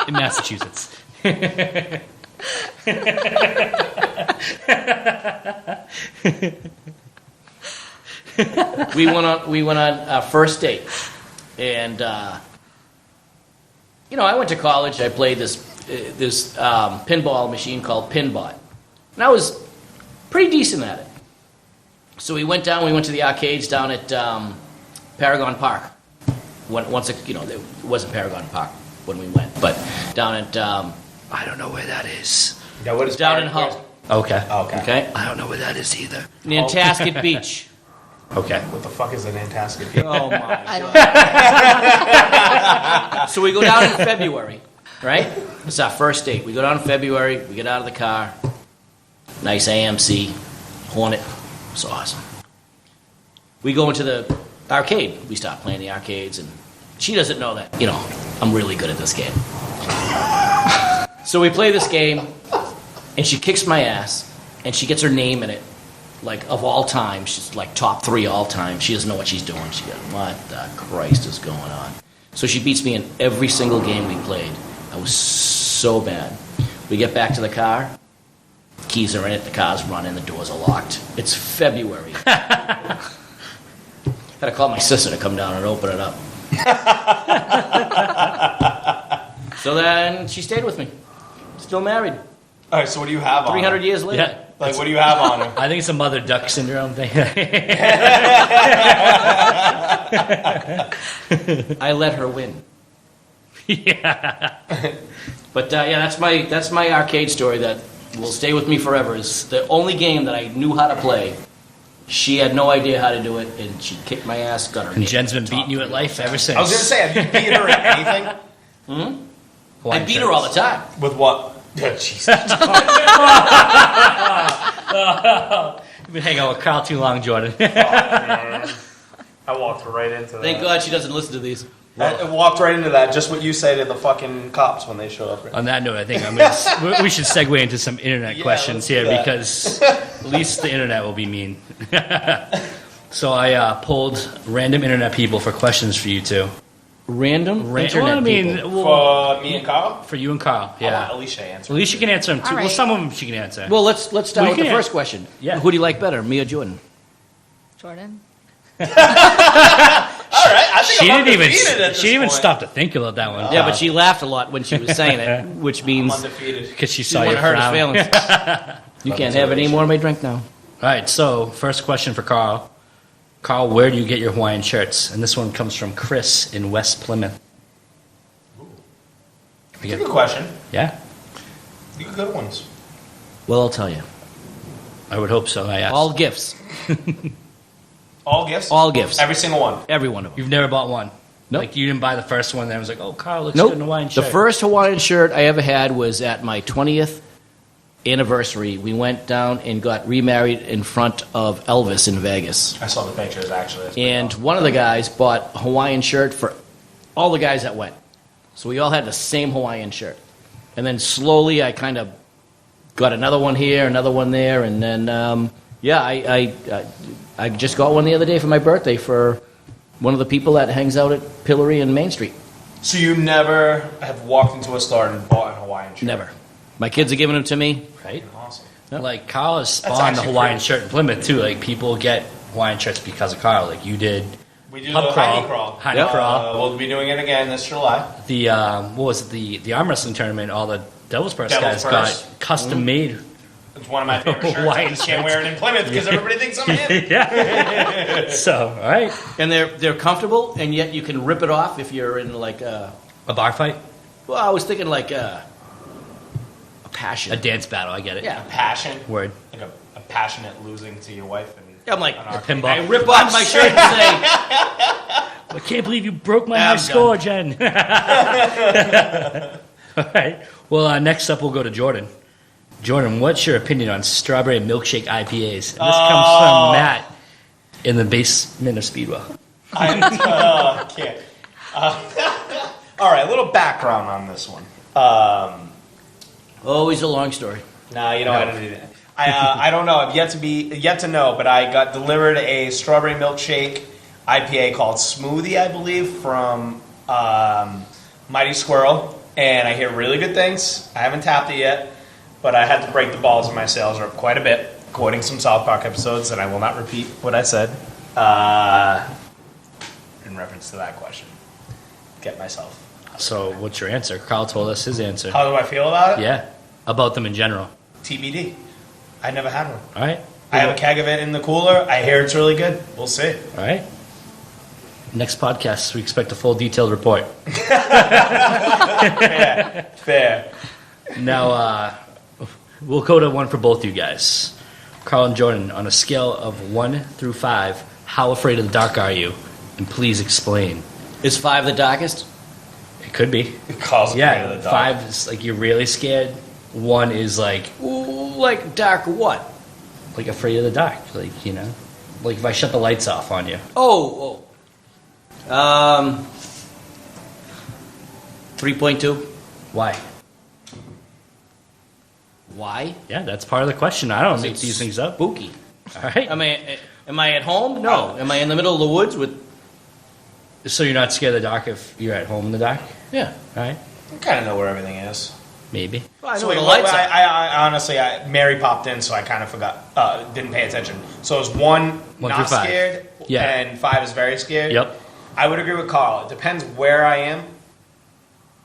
in Massachusetts. we went on a first date, and I went to college. I played this pinball machine called Pinbot, and I was pretty decent at it. So we went to the arcades down at Paragon Park. It wasn't Paragon Park when we went, but down at I don't know where that is. Yeah, what is down in Hull. Okay. Okay. Okay, I don't know where that is either. Nantasket Beach. Okay. What the fuck is an Nantasket Beach? Oh my! I don't So we go down in February, right? It's our first date. We go down in February. We get out of the car. Nice AMC Hornet. It's awesome. We go into the arcade. We start playing the arcades, and she doesn't know that, I'm really good at this game. So we play this game, and she kicks my ass, and she gets her name in it, like, of all time. She's like top 3 all time. She doesn't know what she's doing. She goes, what the Christ is going on? So she beats me in every single game we played. I was so bad. We get back to the car. Keys are in it. The car's running. The doors are locked. It's February. Had to call my sister to come down and open it up. So then she stayed with me. Still married. All right, so what do you have on 300 her? years later. Yeah. Like, what do you have on her? I think it's a mother duck syndrome thing. I let her win. Yeah. But that's my arcade story that will stay with me forever. It's the only game that I knew how to play. She had no idea how to do it, and she kicked my ass. Got her. And Jen's been beating you at life ever since. I was gonna say, have you beat her at anything? I beat her all the time. With what? Jesus. You've been hanging out with Karl too long, Jordan. I walked right into that. Thank God she doesn't listen to these. I walked right into that. Just what you say to the fucking cops when they show up. On that note, I think we should segue into some internet questions let's do here that. because at least the internet will be mean. So I pulled random internet people for questions for you two. Random Well, internet I mean, people. For me and Carl? for you and Karl, I want yeah. Alicia answer. Alicia can answer them too. All Well, right. some of them she can answer. Well, let's start Well, with you the can first question. Yeah. Who do you like better, me or Jordan? Jordan. All right, I think she I'm didn't even undefeated at this she didn't even point. stop to think about that one. Yeah, but she laughed a lot when she was saying it, which means I'm undefeated. because she she saw didn't you want to hurt his frown. feelings. You can't have any more of my drink now. All right, so first question for Karl. Karl, where do you get your Hawaiian shirts? And this one comes from Chris in West Plymouth. It's a good question. Yeah, You got good ones. Well, I'll tell you. I would hope so. I asked. All gifts. All gifts? All gifts. Every single one. Every one of them. You've never bought one? Nope. Like you didn't buy the first one, then it was like, oh, Karl looks Nope. good in a Hawaiian The shirt. first Hawaiian shirt I ever had was at my 20th anniversary. We went down and got remarried in front of Elvis in Vegas. I saw the pictures, actually. That's pretty And awesome. one of the guys bought a Hawaiian shirt for all the guys that went. So we all had the same Hawaiian shirt. And then slowly I kind of got another one here, another one there, and then, I just got one the other day for my birthday for one of the people that hangs out at Pillory and Main Street. So you never have walked into a store and bought a Hawaiian shirt? Never. My kids are giving them to me. right? Awesome. Like Karl has That's spawned the actually Hawaiian pretty- shirt in Plymouth too. Like people get Hawaiian shirts because of Karl. Like you did. We do Pub the crawl. Heine Crawl. Heine crawl. We'll be doing it again this July. The what was it? The arm wrestling tournament. All the Devil's Purse Devil's guys Purse. got custom made. It's one of my favorite shirts. I Hawaiian just can't shirts. wear it in Plymouth because everybody thinks I'm him. Yeah. So all right, And they're comfortable, and yet you can rip it off if you're in like a bar fight, well, I was thinking like a passion. a dance battle. I get it. Yeah. Passion. Word. Like a passionate losing to your wife. And I'm like, on our- Pinball. I rip off my shirt and say, I can't believe you broke my Yeah, high I'm score, Jen. All right. Well, next up we'll go to Jordan. Jordan, what's your opinion on strawberry milkshake IPAs? And this comes from Matt in the basement of Speedwell. I can't. All right, a little background on this one. always a long story. No, you know I don't do that. I don't know. I've yet to know, but I got delivered a strawberry milkshake IPA called Smoothie, I believe, from Mighty Squirrel, and I hear really good things. I haven't tapped it yet, but I had to break the balls, and my sales are up quite a bit, quoting some South Park episodes, and I will not repeat what I said in reference to that question. Get myself. So what's your answer? Karl told us his answer. How do I feel about it? Yeah. About them in general. TBD. I never had one. All right. I have a keg of it in the cooler. I hear it's really good. We'll see. All right. Next podcast, we expect a full detailed report. Fair. Now, we'll go to one for both you guys. Karl and Jordan, on a scale of 1 through 5, how afraid of the dark are you? And please explain. Is 5 the darkest? It could be. It calls it Yeah, the dog. 5 is like you're really scared. 1 is like Ooh, like dark what? afraid of the dark. Like, you know, like if I shut the lights off on you. Oh. 3.2. Why? Why? Yeah, that's part of the question. I don't make these things up. Spooky. All right. Am I at home? No. Am I in the middle of the woods with? So you're not scared of the dark if you're at home in the dark? Yeah. All right. I kind of know where everything is. Maybe. Well, I know So where wait, the lights are. I honestly, Mary popped in, so I kind of forgot. Didn't pay attention. So is 1 1 not through 5. scared? Yeah. And 5 is very scared? Yep. I would agree with Karl. It depends where I am.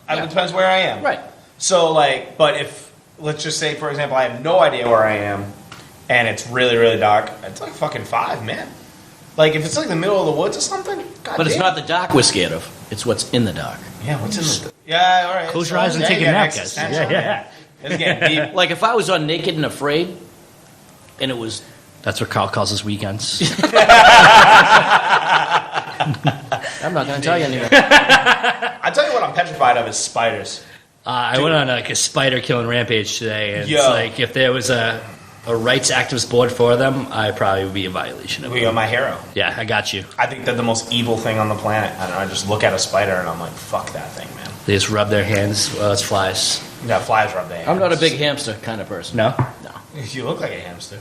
Yeah. It depends where I am. Right. So, like, but if, let's just say, for example, I have no idea where I am, and it's really, really dark, it's like fucking 5, man. Like, if it's like the middle of the woods or something, God But it's damn. not the dark we're scared of. It's what's in the dark. Yeah, what's in the... Yeah, all right. Close your eyes and take a yeah, nap, makes guys. sense. Yeah. It's getting deep. Like if I was on Naked and Afraid, and it was That's what Karl calls his weekends. I'm not going to tell you anymore. I tell you what I'm petrified of is spiders. I went on like a spider killing rampage today, and Yo. it's like if there was a rights activist board for them, I probably would be in violation of You it. are my hero. Yeah, I got you. I think they're the most evil thing on the planet. I don't know, I just look at a spider and I'm like, fuck that thing, man. They just rub their hands. Well, it's flies. You got flies rub their hands. I'm not a big hamster kind of person. No. No. You look like a hamster.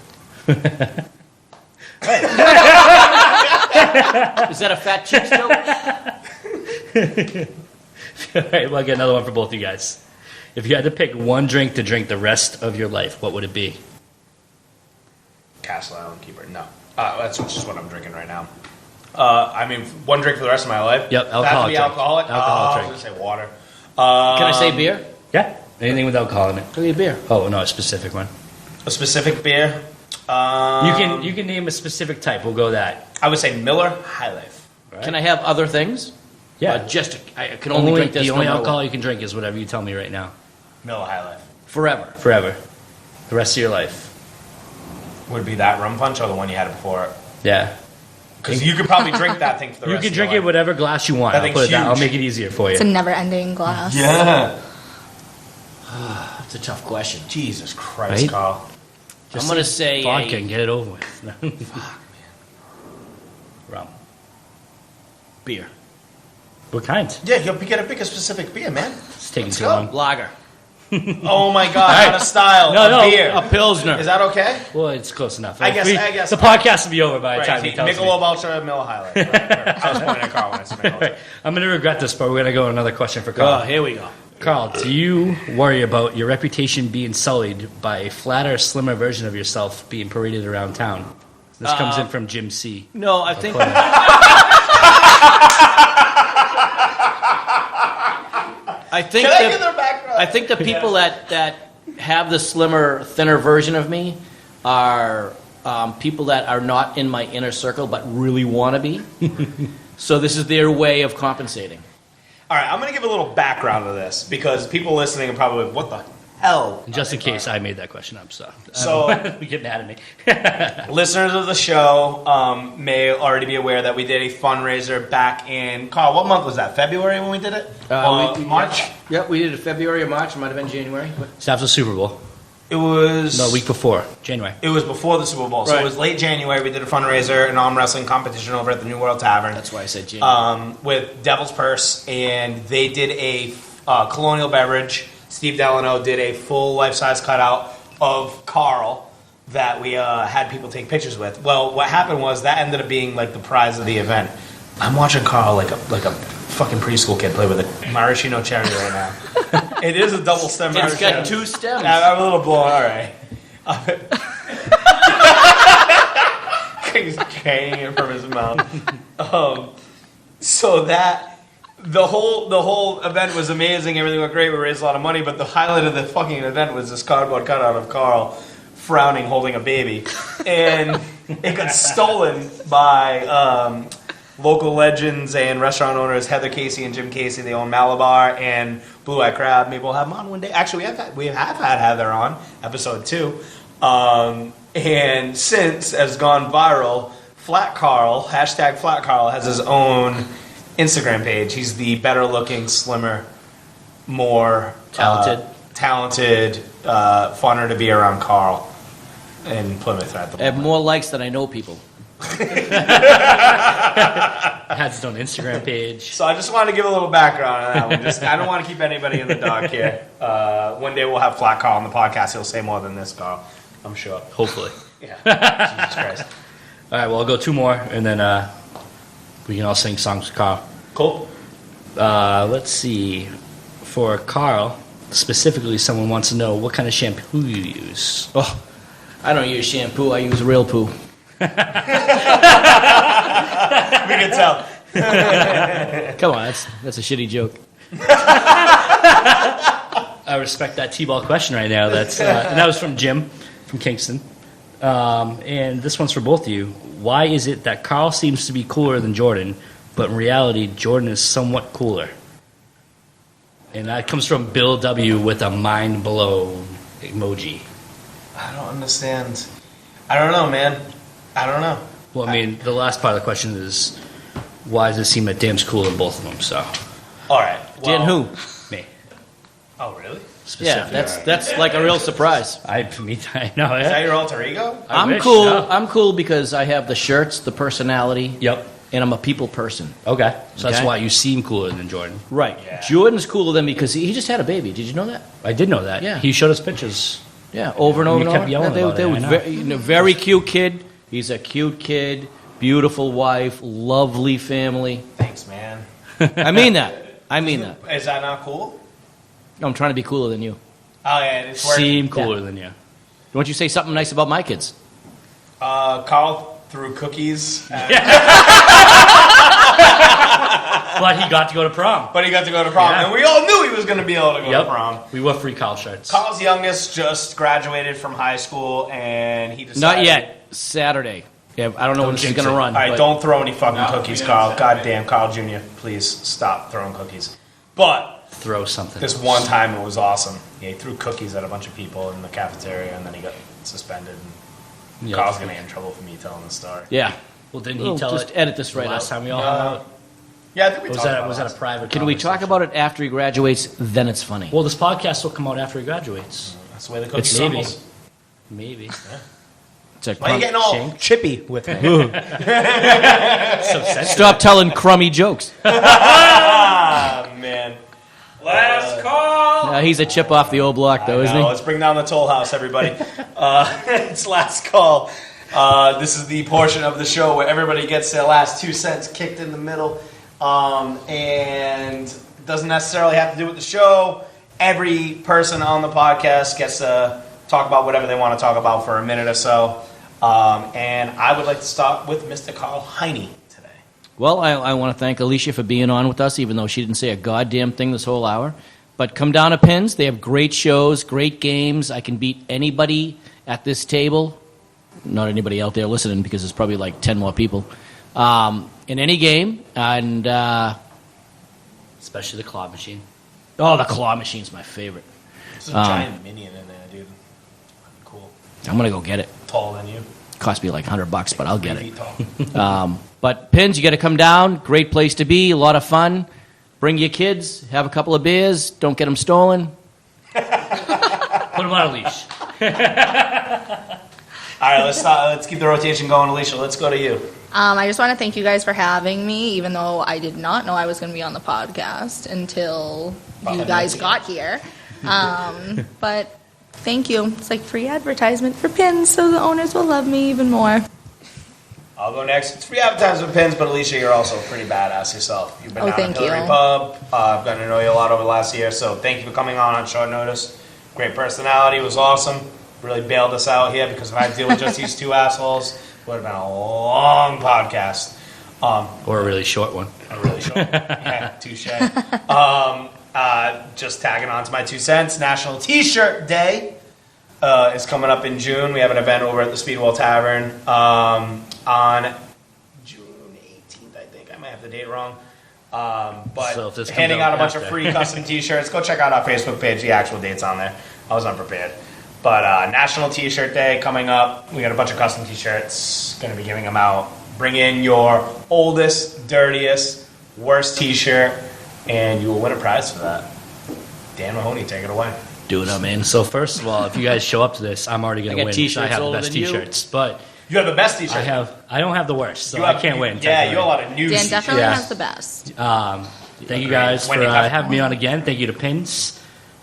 Is that a fat chip still? All right, well, I got another one for both you guys. If you had to pick one drink to drink the rest of your life, what would it be? Castle Island Keeper. No. That's just what I'm drinking right now. I mean, one drink for the rest of my life. Yep, That alcoholic has to be drink. alcoholic. Alcoholic I drink. was gonna say water. Can I say beer? Yeah, anything with alcohol in it. Give me a beer. Oh no, a specific one. A specific beer. You can name a specific type. We'll go that. I would say Miller High Life. Right? Can I have other things? Yeah. I can only drink this the only no matter alcohol what. you can drink is whatever you tell me right now. Miller High Life. Forever. Forever. The rest of your life. Would it be that rum punch or the one you had before it? Yeah. Because you could probably drink that thing for the You rest can of your drink it life. whatever glass you want. That I'll put it thing's down. I'll huge. make it easier for you. It's a never-ending glass. Yeah. That's a tough question. Jesus Christ, Right? Karl. I'm going to say Vodka and get it over with. Rum. beer. What kind? Yeah, you gotta pick a specific beer, man. It's taking Let's too go. long. Lager. Oh my God, not a style. No, a beer. A Pilsner. Is that okay? Well, it's close enough. I guess- The podcast will be over by the Right, time he tells me. Michelob Ultra, Miller High Life. Right. I was pointing at Karl when I said Michelob Ultra. I'm going to regret this, but we're going to go another question for Karl. Oh, here we go. Karl, do you worry about your reputation being sullied by a flatter, slimmer version of yourself being paraded around town? This comes in from Jim C. No, I think. I think the people that have the slimmer, thinner version of me are people that are not in my inner circle but really want to be. So this is their way of compensating. All right, I'm going to give a little background to this because people listening are probably like, what the hell? Just in case I made that question up, so you're getting mad at me. Listeners of the show may already be aware that we did a fundraiser back in, Karl, what month was that? February when we did it? March? Yep, we did it February or March. It might have been January. It's after the Super Bowl. It was... No, a week before. January. It was before the Super Bowl. So Right. it was late January. We did a fundraiser, an arm wrestling competition over at the New World Tavern. That's why I said January. With Devil's Purse, and they did a Colonial Beverage. Steve Delano did a full life-size cutout of Karl that we had people take pictures with. Well, what happened was that ended up being like the prize of the event. I'm watching Karl like a fucking preschool kid play with a maraschino cherry right now. It is a double stem It's maraschino. got 2 stems. I'm a little blown. All right. He's hanging it from his mouth. So that the whole event was amazing. Everything went great. We raised a lot of money. But the highlight of the fucking event was this cardboard cutout of Karl frowning, holding a baby, and it got stolen by local legends and restaurant owners Heather Casey and Jim Casey. They own Malabar and Blue Eye Crab. Maybe we'll have them on one day. Actually, we have had Heather on episode 2. And since has gone viral, Flat Karl, hashtag Flat Karl, has his own Instagram page. He's the better looking, slimmer, more Talented, funner to be around Karl in Plymouth at the I have moment. more likes than I know people. Has its own Instagram page. So I just wanted to give a little background on that one. I don't want to keep anybody in the dark here. One day we'll have Flat Karl on the podcast. He'll say more than this, Karl. I'm sure. Hopefully. Yeah. Jesus Christ. All right, well, I'll go 2 more, and then we can all sing songs with Karl. Cool. Let's see. For Karl, specifically, someone wants to know what kind of shampoo you use. Oh, I don't use shampoo. I use real poo. We can tell. Come on, that's a shitty joke. I respect that T-ball question right now. And that was from Jim from Kingston. And this one's for both of you. Why is it that Karl seems to be cooler than Jordan, but in reality, Jordan is somewhat cooler? And that comes from Bill W. with a mind blown emoji. I don't understand. I don't know, man. I don't know. Well, I mean, the last part of the question is, why does it seem that Dan's cooler than both of them? So, All right. Dan who? me. Oh, really? Yeah, Specifically. that's like a real surprise. I know. Is that your alter ego? I I'm wish, cool. no. I'm cool because I have the shirts, the personality, Yep. and I'm a people person. Okay. So that's Okay. why you seem cooler than Jordan. Right. Yeah. Jordan's cooler than me because he just had a baby. Did you know that? I did know that. Yeah. He showed us pictures. Yeah, over and over You and kept over. yelling Yeah, about it, I know. very cute kid. He's a cute kid, beautiful wife, lovely family. Thanks, man. I mean that. I mean that. Is that not cool? No, I'm trying to be cooler than you. Oh, yeah, it's working. Seem cooler than you. Why don't you say something nice about my kids? Karl threw cookies. But he got to go to prom. But he got to go to prom. Yeah. And we all knew he was going to be able to go to prom. We wore free Karl shirts. Karl's youngest just graduated from high school, and he decided... Not yet. Saturday. Yeah, I don't know when this is jinx going to it. run. All right, but- don't throw any fucking No, cookies, we Karl. didn't. Goddamn, Karl Jr., please stop throwing cookies. But Throw something. this one time it was awesome. Yeah, he threw cookies at a bunch of people in the cafeteria, and then he got suspended. And Yeah. Karl's going to get in trouble for me telling the story. Yeah. Well, didn't he We'll tell just it edit this the right last out. time we all hung out? Yeah, I think we Was talked about that a that. private Can we talk conversation? about it after he graduates? Then it's funny. Well, this podcast will come out after he graduates. That's the way the cookie It's maybe. crumbles. Maybe. It's a Why are you crumb- getting all Shink. chippy with me? So sensitive. Stop telling crummy jokes. Ah, man. Last call. He's a chip off the old block, though, isn't he? Let's bring down the toll house, everybody. It's last call. This is the portion of the show where everybody gets their last 2 cents kicked in the middle. And doesn't necessarily have to do with the show. Every person on the podcast gets to talk about whatever they want to talk about for a minute or so. And I would like to start with Mr. Karl Heine today. Well, I want to thank Alicia for being on with us, even though she didn't say a goddamn thing this whole hour. But come down to Pinz. They have great shows, great games. I can beat anybody at this table. Not anybody out there listening, because there's probably like 10 more people. In any game. And Especially the claw machine. oh, the claw machine's my favorite. There's a giant minion in there, dude. Cool. I'm going to go get it. Taller than you. Cost me like $100, but I'll get 3 it. feet tall. But Pinz, you got to come down. Great place to be. A lot of fun. Bring your kids. Have a couple of beers. Don't get them stolen. Put him on a leash. All right, let's keep the rotation going. Alicia, let's go to you. I just want to thank you guys for having me, even though I did not know I was going to be on the podcast until you guys got here. But thank you. It's like free advertisement for Pinz, so the owners will love me even more. I'll go next. It's free advertising with Pinz, but Alicia, you're also pretty badass yourself. You've been down thank at Hillary you. Pub. I've gotten to know you a lot over the last year, so thank you for coming on short notice. Great personality, was awesome. Really bailed us out here, because if I had to deal with just these two assholes, it would have been a long podcast. Or a really short one. Really short. Yeah, touche. Just tagging on to my 2 cents. National T-Shirt Day is coming up in June. We have an event over at the Speedwell Tavern on June 18th, I think. I might have the date wrong. But So if this comes handing out a bunch of after. free custom T-shirts. Go check out our Facebook page. The actual date's on there. I was unprepared. But National T-Shirt Day coming up. We got a bunch of custom T-shirts. Going to be giving them out. Bring in your oldest, dirtiest, worst T-shirt, and you will win a prize for that. Dan Mahoney, take it away. Do it, I'm in. So first of all, if you guys show up to this, I'm already going I to got win. T-shirts I have the older best than you. T-shirts. But You have the best T-shirt. I don't have the worst, so You I have- can't win. Yeah, you have a technically. lot of news. Dan definitely Yeah. has the best. Thank you guys for Wendy Cuthbert. having me on again. Thank you to Pinz.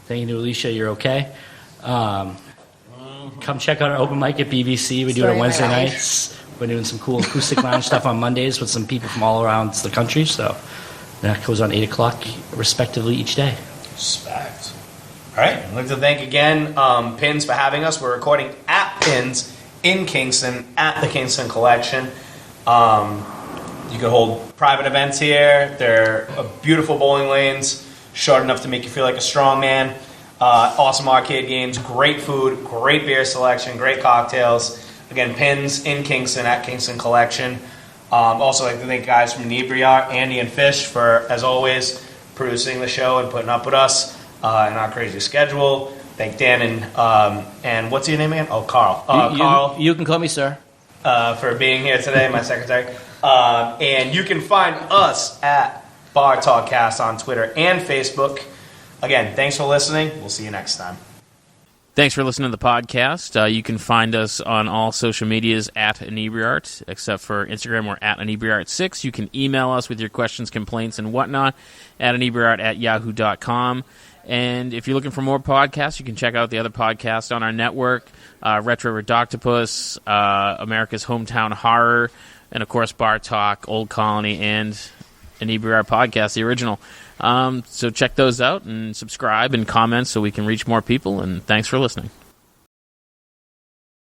Thank you to Alicia. You're okay. Come check out our open mic at BBC. We do it Story on of my Wednesday life. nights. We're doing some cool acoustic lounge stuff on Mondays with some people from all around the country. So that goes on 8 o'clock respectively each day. Respect. All right. I'd like to thank again Pinz for having us. We're recording at Pinz in Kingston at the Kingston Collection. You can hold private events here. They're beautiful bowling lanes, short enough to make you feel like a strong man. Awesome arcade games, great food, great beer selection, great cocktails. Again, Pinz in Kingston at Kingston Collection. Also, like to thank guys from Inebriart, Andy and Fish, for, as always, producing the show and putting up with us in our crazy schedule. Thank Dan and what's your name again? Oh, Karl. Karl. You can call me sir. For being here today, my secretary. And you can find us at Bar Talkcast on Twitter and Facebook. Again, thanks for listening. We'll see you next time. Thanks for listening to the podcast. You can find us on all social medias at Inebriart, except for Instagram, we're at Inebriart6. You can email us with your questions, complaints, and whatnot at inebriart@yahoo.com. And if you're looking for more podcasts, you can check out the other podcasts on our network, Retro Redoctopus, America's Hometown Horror, and, of course, Bar Talk, Old Colony, and Inebriart Podcast, the original. So check those out and subscribe and comment so we can reach more people, and thanks for listening.